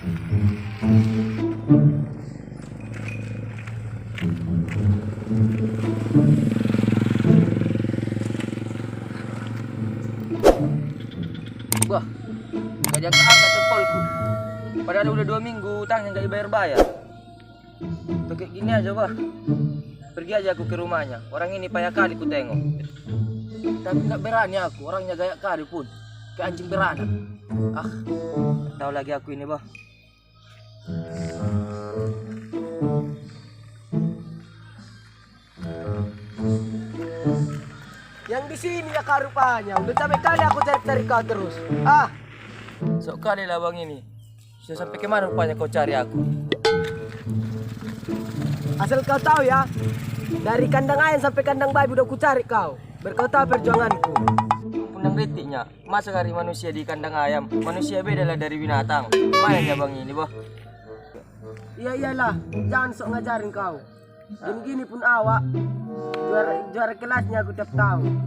Wah, gak jaga angkat teleponku. Padahal udah 2 minggu utangnya gak dibayar-bayar. Tuh kayak gini aja, bah. Pergi aja aku ke rumahnya. Orang ini payah kali ku tengok. Tapi gak berani aku, orangnya gaya kali pun. Kayak anjing beranak. Ah, tahu lagi aku ini, bah. Yang di sini ya kak rupanya. Udah capek kali aku cari-cari kau terus. Ah, Sok kali lah bang ini. Sudah sampai kemana rupanya kau cari aku? asal kau tahu ya. Dari kandang ayam sampai kandang babi udah ku cari kau. Biar kau tahu perjuanganku. Punang ritiknya, masa kali manusia di kandang ayam? Manusia beda lah dari binatang. Mana ya bang ini, bah? Iya iyalah, jangan sok ngajarin kau. Gini-gini pun awak. Juara kelasnya aku tiap tahun.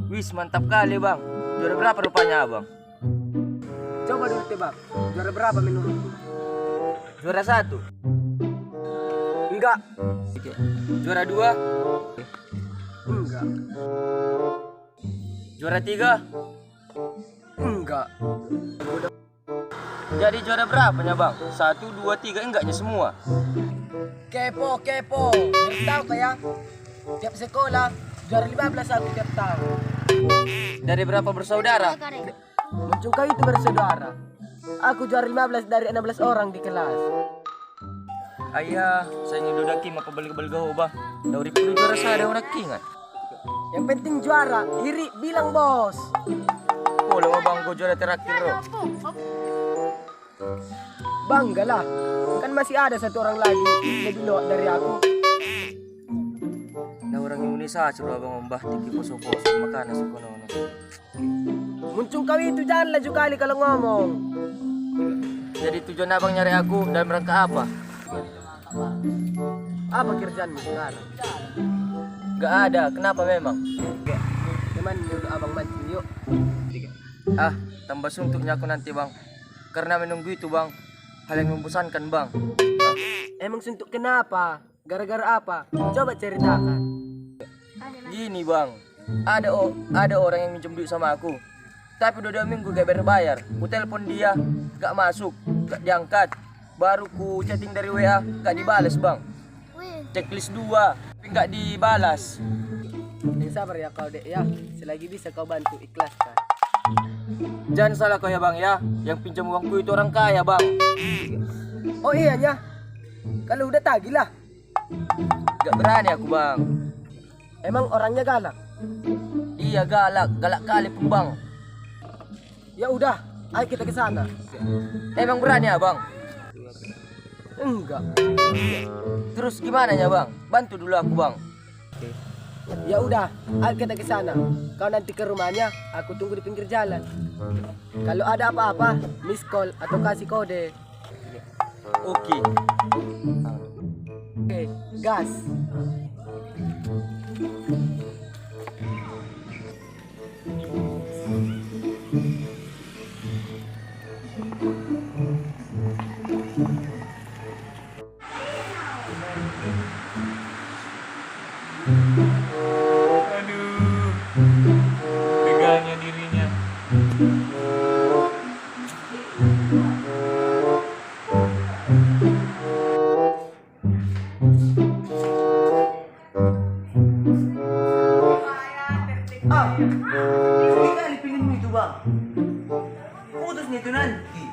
Wis mantap kali bang. Juara berapa rupanya abang? Coba dulu tebak. Juara berapa menurutmu? Juara 1. Enggak. Oke. Juara 2. Enggak. Juara 3. Enggak. Jadi juara berapanya bang? 1, 2, 3 enggaknya semua. Kepo. Biar tahu kah ya? Tiap sekolah juara 15 aku tiap tahun. Dari berapa bersaudara? Muncul kau itu bersaudara. Aku juara 15 dari 16 orang di kelas. Ayah, saya ingin dudaki apa balik-balik gaho bah. Dari puluh juara saya ada orang kingan. Yang penting juara, iri bilang bos. Oh, lama bang kau juara terakhir bro. Bangga lah, kan masih ada satu orang lagi lebih loak dari aku. Nah orang Indonesia suruh abang membah tiki poso-poso makanan sukono. Muncul kau itu jangan laju kali kalau ngomong. Jadi tujuan abang nyari aku dan rangka apa? Apa kerjaanmu sekarang? Gak ada, kenapa memang? Cuman dulu abang mancing yuk. Ah, tambah suntuknya aku nanti bang. Karena menunggu itu bang, hal yang membosankan bang. Emang suntuk kenapa? Gara-gara apa? Coba ceritakan. Gini bang, ada orang yang minjem duit sama aku. Tapi udah 2 minggu gak bayar. Ku telepon dia, gak masuk, gak diangkat. Baru ku chatting dari WA, gak dibales bang. Checklist 2, tapi gak dibalas. Sabar ya kau dek ya. Selagi bisa kau bantu ikhlaskan. Jangan salah kau ya bang ya, yang pinjam uangku itu orang kaya bang. Oh iya nya. Kalau udah tagih lah. Gak berani aku bang. Emang orangnya galak? Iya galak kali pun bang. Ya udah, ayo kita ke sana. Emang berani ya bang? Enggak. Terus gimana ya bang? Bantu dulu aku bang. Ya udah, ayo kita ke sana. Kau nanti ke rumahnya, aku tunggu di pinggir jalan. Kalau ada apa-apa, miss call atau kasih kode. Oke. Oke, gas. Aduh, teganya dirinya. Ini kali pengenmu itu bang. Putus nih itu nanti.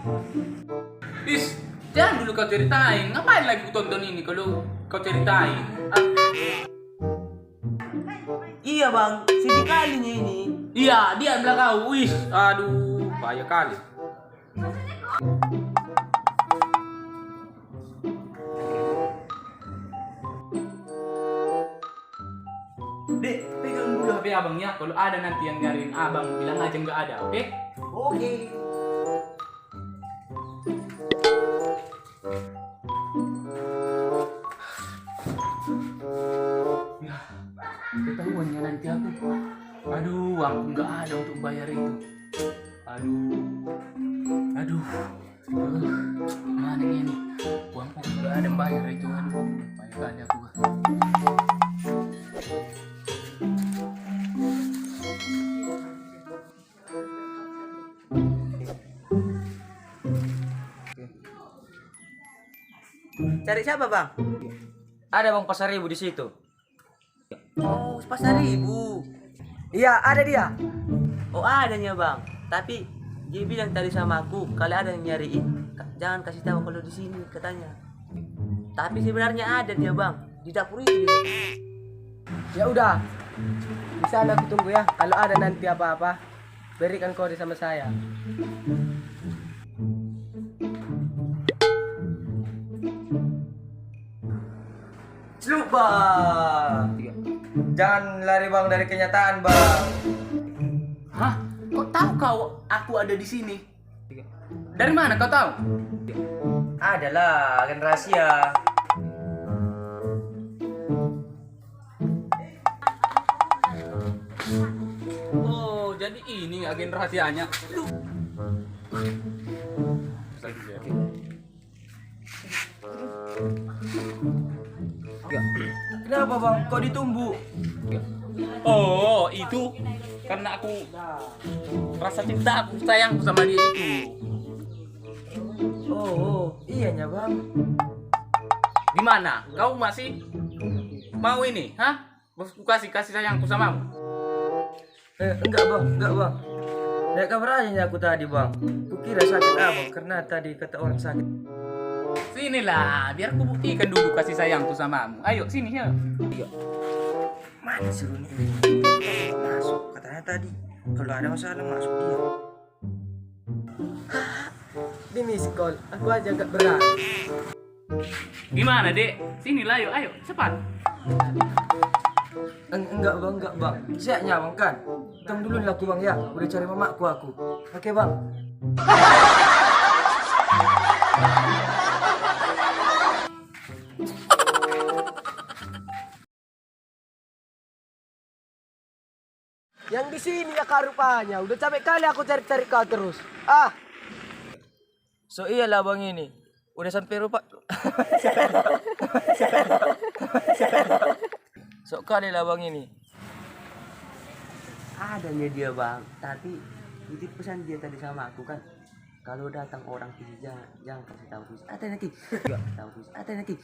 Is, jangan dulu kau ceritain. Ngapain lagi ku tonton ini kalau kau ceritain? Iya bang, sedih kalinya ini. Iya, dia bilang kau. Wis, aduh, bahaya kali. Dek, pegang dulu HP abang ya. Kalau ada nanti yang nyariin abang, bilang aja nggak ada, oke? Oke. Ya, ketahuannya nanti aku. Aduh, uang nggak ada untuk bayar itu. Aduh, Mana ini? Uangku nggak ada yang bayar itu kan. Banyak kali aku. Cari siapa bang? Ada bang Pasar 1000 di situ. Oh, Pasar 1000. Iya, ada dia. Oh adanya bang. Tapi dia bilang tadi sama aku kalau ada yang nyariin, jangan kasih tahu kalau di sini katanya. Tapi sebenarnya ada dia bang di dapur itu dia. Ya udah. Di sana aku tunggu ya. Kalau ada nanti apa-apa, berikan kode sama saya. Lupa. Jangan lari bang dari kenyataan bang. Hah? Kok tahu kau aku ada di sini? Dari mana kau tahu? Adalah agen rahasia. Oh, jadi ini agen rahasianya. Kenapa bang? Kau ditumbuh? Oh, itu karena aku rasa cinta aku sayang sama dia itu. Oh, iyanya bang. Gimana? Kau masih mau ini? Hah? Bosku kasih sayangku samamu. Enggak bang. Dari kabar aja aku tadi bang. Kukira sakit abang karena tadi kata orang sakit. Sinilah, biar aku buktikan dulu kasih sayangku samamu. Ayo sini ya. Mana sih Runi ini? Masuk katanya tadi. Kalau ada masalah masuk dia. Di miss call, aku aja gak berani. Gimana dek? Sinilah ayo cepat. Enggak bang. Siapnya bang kan? Tunggu dulu lah aku bang ya. Udah cari mamaku aku. Oke bang. Yang di sini ya kak rupanya. Udah capek kali aku cari-cari kau terus. Ah, So iyalah bang ini. Udah sampai rupa. Sok kali lah bang ini. Adanya dia bang. Tapi titip pesan dia tadi sama aku kan. Kalau datang orang visi jangan kasih tahu visi. Ada nanti. Tahu visi. Ada nanti.